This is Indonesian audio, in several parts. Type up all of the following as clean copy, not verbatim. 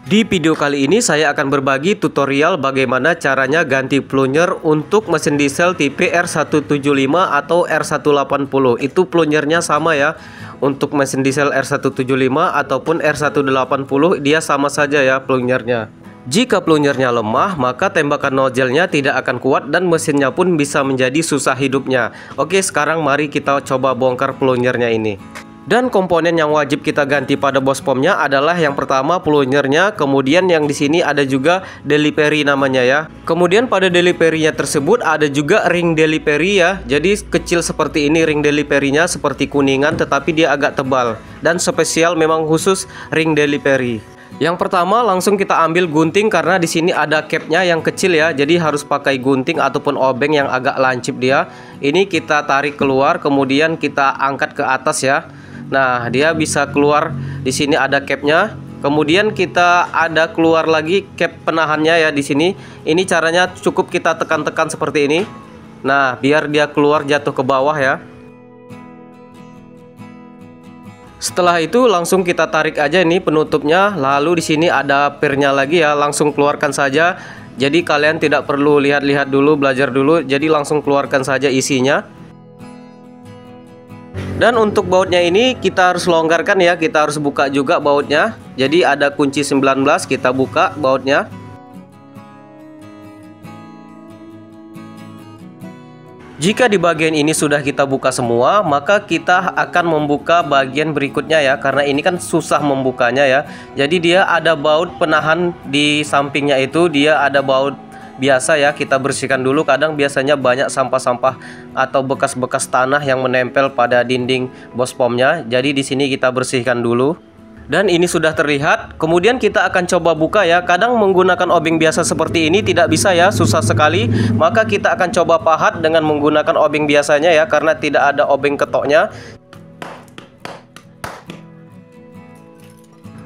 Di video kali ini saya akan berbagi tutorial bagaimana caranya ganti plunyer untuk mesin diesel tipe R175 atau R180. Itu plunyernya sama ya. Untuk mesin diesel R175 ataupun R180 dia sama saja ya plunyernya. Jika plunyernya lemah, maka tembakan nozzle-nya tidak akan kuat dan mesinnya pun bisa menjadi susah hidupnya. Oke, sekarang mari kita coba bongkar plunyernya ini. Dan komponen yang wajib kita ganti pada bospomnya adalah yang pertama plunyernya, kemudian yang di sini ada juga delivery namanya ya. Kemudian pada deliverynya tersebut ada juga ring delivery ya. Jadi kecil seperti ini ring deliverynya, seperti kuningan tetapi dia agak tebal dan spesial memang khusus ring delivery. Yang pertama langsung kita ambil gunting karena di sini ada capnya yang kecil ya. Jadi harus pakai gunting ataupun obeng yang agak lancip dia. Ini kita tarik keluar kemudian kita angkat ke atas ya. Nah, dia bisa keluar. Di sini ada capnya. Kemudian kita ada keluar lagi cap penahannya ya di sini. Ini caranya cukup kita tekan-tekan seperti ini. Nah, biar dia keluar jatuh ke bawah ya. Setelah itu langsung kita tarik aja ini penutupnya. Lalu di sini ada pirnya lagi ya, langsung keluarkan saja. Jadi kalian tidak perlu lihat-lihat dulu, belajar dulu. Jadi langsung keluarkan saja isinya. Dan untuk bautnya ini kita harus longgarkan ya, kita harus buka juga bautnya. Jadi ada kunci 19, kita buka bautnya. Jika di bagian ini sudah kita buka semua, maka kita akan membuka bagian berikutnya ya, karena ini kan susah membukanya ya. Jadi dia ada baut penahan di sampingnya itu, dia ada baut biasa ya, kita bersihkan dulu. Kadang biasanya banyak sampah-sampah atau bekas-bekas tanah yang menempel pada dinding bospomnya. Jadi di sini kita bersihkan dulu. Dan ini sudah terlihat. Kemudian kita akan coba buka ya. Kadang menggunakan obeng biasa seperti ini tidak bisa ya, susah sekali. Maka kita akan coba pahat dengan menggunakan obeng biasanya ya, karena tidak ada obeng ketoknya.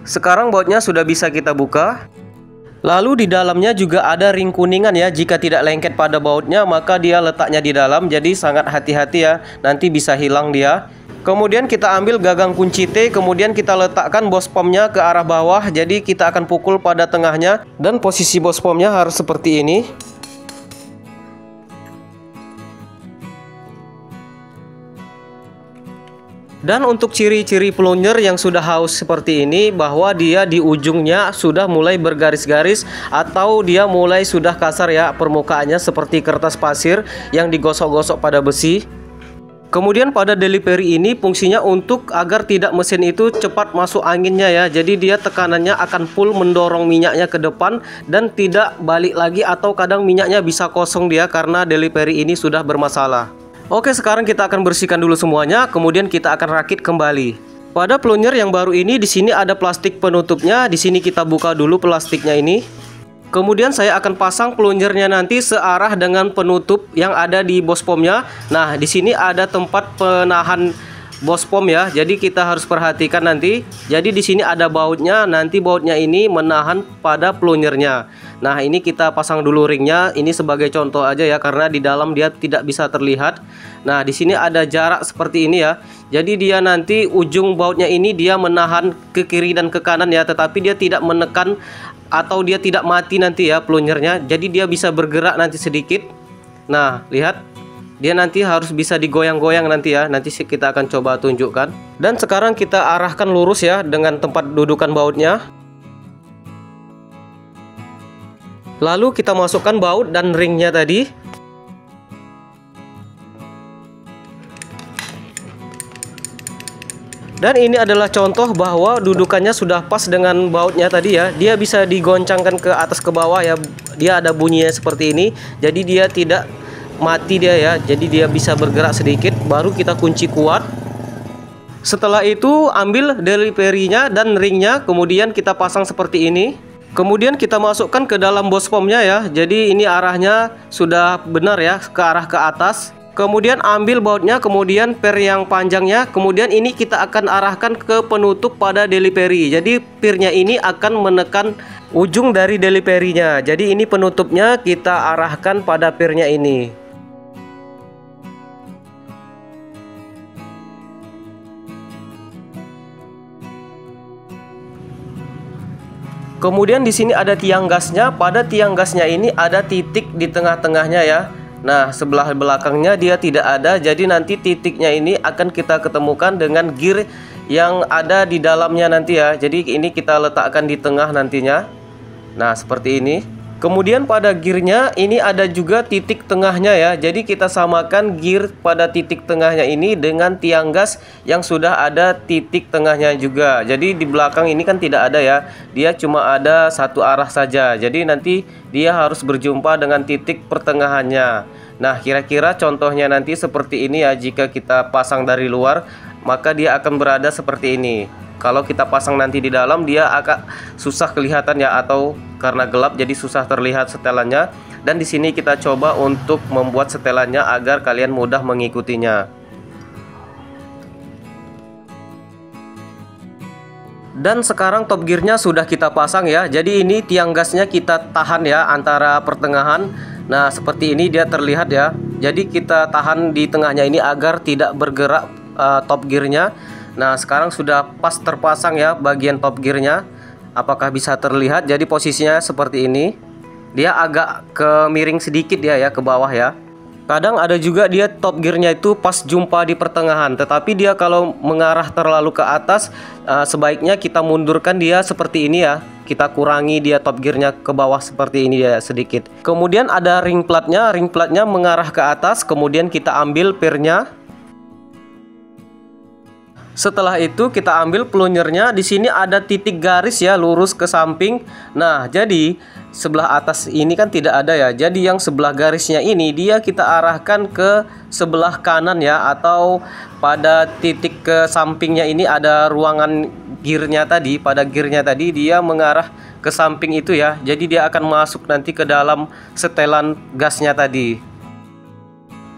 Sekarang bautnya sudah bisa kita buka. Lalu di dalamnya juga ada ring kuningan ya. Jika tidak lengket pada bautnya, maka dia letaknya di dalam. Jadi sangat hati-hati ya, nanti bisa hilang dia. Kemudian kita ambil gagang kunci T, kemudian kita letakkan bospomnya ke arah bawah. Jadi kita akan pukul pada tengahnya. Dan posisi bospomnya harus seperti ini. Dan untuk ciri-ciri plunyer yang sudah haus seperti ini, bahwa dia di ujungnya sudah mulai bergaris-garis atau dia mulai sudah kasar ya, permukaannya seperti kertas pasir yang digosok-gosok pada besi. Kemudian pada delivery ini fungsinya untuk agar tidak mesin itu cepat masuk anginnya ya. Jadi dia tekanannya akan full mendorong minyaknya ke depan dan tidak balik lagi, atau kadang minyaknya bisa kosong dia karena delivery ini sudah bermasalah. Oke, sekarang kita akan bersihkan dulu semuanya, kemudian kita akan rakit kembali. Pada plunyer yang baru ini di sini ada plastik penutupnya. Di sini kita buka dulu plastiknya ini. Kemudian saya akan pasang plunyernya nanti searah dengan penutup yang ada di bospomnya. Nah, di sini ada tempat penahan bospom ya. Jadi kita harus perhatikan nanti. Jadi di sini ada bautnya. Nanti bautnya ini menahan pada plunyernya. Nah, ini kita pasang dulu ringnya. Ini sebagai contoh aja ya, karena di dalam dia tidak bisa terlihat. Nah, di sini ada jarak seperti ini ya. Jadi dia nanti ujung bautnya ini dia menahan ke kiri dan ke kanan ya, tetapi dia tidak menekan atau dia tidak mati nanti ya plunyernya. Jadi dia bisa bergerak nanti sedikit. Nah, lihat. Dia nanti harus bisa digoyang-goyang nanti ya. Nanti kita akan coba tunjukkan. Dan sekarang kita arahkan lurus ya dengan tempat dudukan bautnya. Lalu kita masukkan baut dan ringnya tadi. Dan ini adalah contoh bahwa dudukannya sudah pas dengan bautnya tadi ya. Dia bisa digoncangkan ke atas ke bawah ya. Dia ada bunyinya seperti ini. Jadi dia tidak mati dia ya. Jadi dia bisa bergerak sedikit. Baru kita kunci kuat. Setelah itu ambil deliverynya dan ringnya. Kemudian kita pasang seperti ini. Kemudian kita masukkan ke dalam bospomnya ya. Jadi ini arahnya sudah benar ya, ke arah ke atas. Kemudian ambil bautnya, kemudian per yang panjangnya. Kemudian ini kita akan arahkan ke penutup pada delivery. Jadi pirnya ini akan menekan ujung dari deliverynya. Jadi ini penutupnya kita arahkan pada pirnya ini. Kemudian di sini ada tiang gasnya. Pada tiang gasnya ini ada titik di tengah-tengahnya ya. Nah, sebelah belakangnya dia tidak ada. Jadi nanti titiknya ini akan kita ketemukan dengan gear yang ada di dalamnya nanti ya. Jadi ini kita letakkan di tengah nantinya. Nah, seperti ini. Kemudian pada gearnya ini ada juga titik tengahnya ya. Jadi kita samakan gear pada titik tengahnya ini dengan tiang gas yang sudah ada titik tengahnya juga. Jadi di belakang ini kan tidak ada ya. Dia cuma ada satu arah saja. Jadi nanti dia harus berjumpa dengan titik pertengahannya. Nah, kira-kira contohnya nanti seperti ini ya. Jika kita pasang dari luar, maka dia akan berada seperti ini. Kalau kita pasang nanti di dalam, dia agak susah kelihatan ya, atau karena gelap jadi susah terlihat setelannya. Dan di sini kita coba untuk membuat setelannya agar kalian mudah mengikutinya. Dan sekarang top gearnya sudah kita pasang ya. Jadi ini tiang gasnya kita tahan ya antara pertengahan. Nah, seperti ini dia terlihat ya. Jadi kita tahan di tengahnya ini agar tidak bergerak top gearnya. Nah, sekarang sudah pas terpasang ya bagian top gearnya. Apakah bisa terlihat? Jadi posisinya seperti ini. Dia agak ke miring sedikit ya ke bawah ya. Kadang ada juga dia top gearnya itu pas jumpa di pertengahan. Tetapi dia kalau mengarah terlalu ke atas, sebaiknya kita mundurkan dia seperti ini ya. Kita kurangi dia top gearnya ke bawah seperti ini ya sedikit. Kemudian ada ring platnya. Ring platnya mengarah ke atas. Kemudian kita ambil pirnya. Setelah itu kita ambil plunyernya. Di sini ada titik garis ya, lurus ke samping. Nah, jadi sebelah atas ini kan tidak ada ya. Jadi yang sebelah garisnya ini dia kita arahkan ke sebelah kanan ya, atau pada titik ke sampingnya ini ada ruangan gearnya tadi. Pada gearnya tadi dia mengarah ke samping itu ya. Jadi dia akan masuk nanti ke dalam setelan gasnya tadi.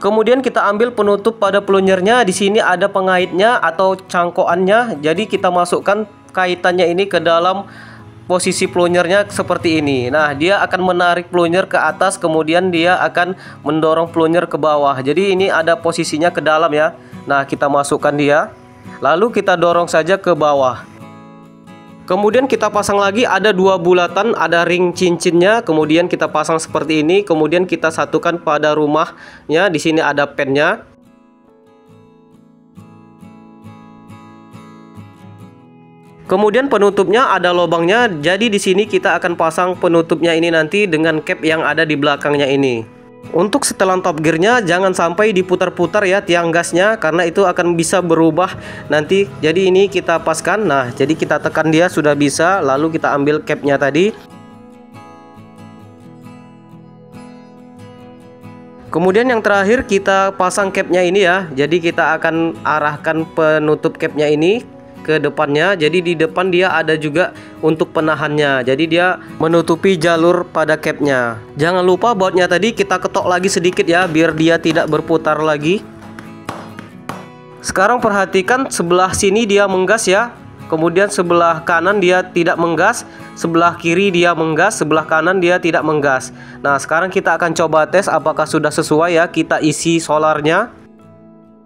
Kemudian kita ambil penutup pada plunyernya. Di sini ada pengaitnya atau cangkokannya. Jadi kita masukkan kaitannya ini ke dalam posisi plunyernya seperti ini. Nah, dia akan menarik plunyer ke atas, kemudian dia akan mendorong plunyer ke bawah. Jadi ini ada posisinya ke dalam ya. Nah, kita masukkan dia. Lalu kita dorong saja ke bawah. Kemudian kita pasang lagi, ada dua bulatan, ada ring cincinnya. Kemudian kita pasang seperti ini. Kemudian kita satukan pada rumahnya. Di sini ada pennya. Kemudian penutupnya ada lubangnya. Jadi di sini kita akan pasang penutupnya ini nanti dengan cap yang ada di belakangnya ini. Untuk setelan top gearnya jangan sampai diputar-putar ya tiang gasnya, karena itu akan bisa berubah nanti. Jadi ini kita paskan. Nah, jadi kita tekan dia sudah bisa. Lalu kita ambil capnya tadi. Kemudian yang terakhir kita pasang capnya ini ya. Jadi kita akan arahkan penutup capnya ini ke depannya. Jadi di depan dia ada juga untuk penahannya. Jadi dia menutupi jalur pada capnya. Jangan lupa bautnya tadi kita ketok lagi sedikit ya, biar dia tidak berputar lagi. Sekarang perhatikan sebelah sini dia menggas ya. Kemudian sebelah kanan dia tidak menggas, sebelah kiri dia menggas, sebelah kanan dia tidak menggas. Nah, sekarang kita akan coba tes apakah sudah sesuai ya. Kita isi solarnya.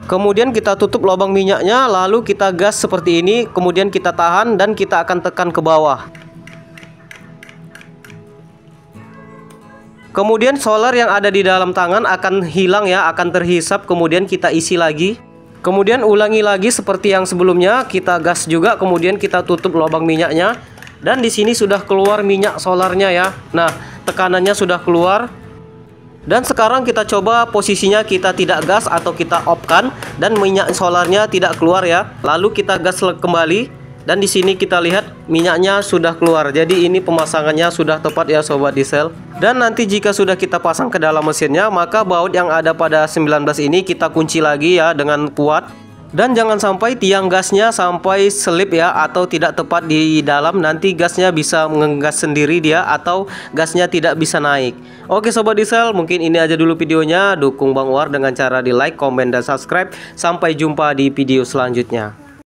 Kemudian kita tutup lubang minyaknya, lalu kita gas seperti ini. Kemudian kita tahan dan kita akan tekan ke bawah. Kemudian solar yang ada di dalam tangan akan hilang ya, akan terhisap. Kemudian kita isi lagi. Kemudian ulangi lagi seperti yang sebelumnya. Kita gas juga, kemudian kita tutup lubang minyaknya. Dan di sini sudah keluar minyak solarnya ya. Nah, tekanannya sudah keluar. Dan sekarang kita coba posisinya, kita tidak gas atau kita off-kan dan minyak solarnya tidak keluar ya. Lalu kita gas kembali dan di sini kita lihat minyaknya sudah keluar. Jadi ini pemasangannya sudah tepat ya sobat diesel. Dan nanti jika sudah kita pasang ke dalam mesinnya, maka baut yang ada pada 19 ini kita kunci lagi ya dengan kuat. Dan jangan sampai tiang gasnya sampai selip ya, atau tidak tepat di dalam. Nanti gasnya bisa ngegas sendiri dia, atau gasnya tidak bisa naik. Oke sobat diesel, mungkin ini aja dulu videonya. Dukung Bang War dengan cara di like, komen, dan subscribe. Sampai jumpa di video selanjutnya.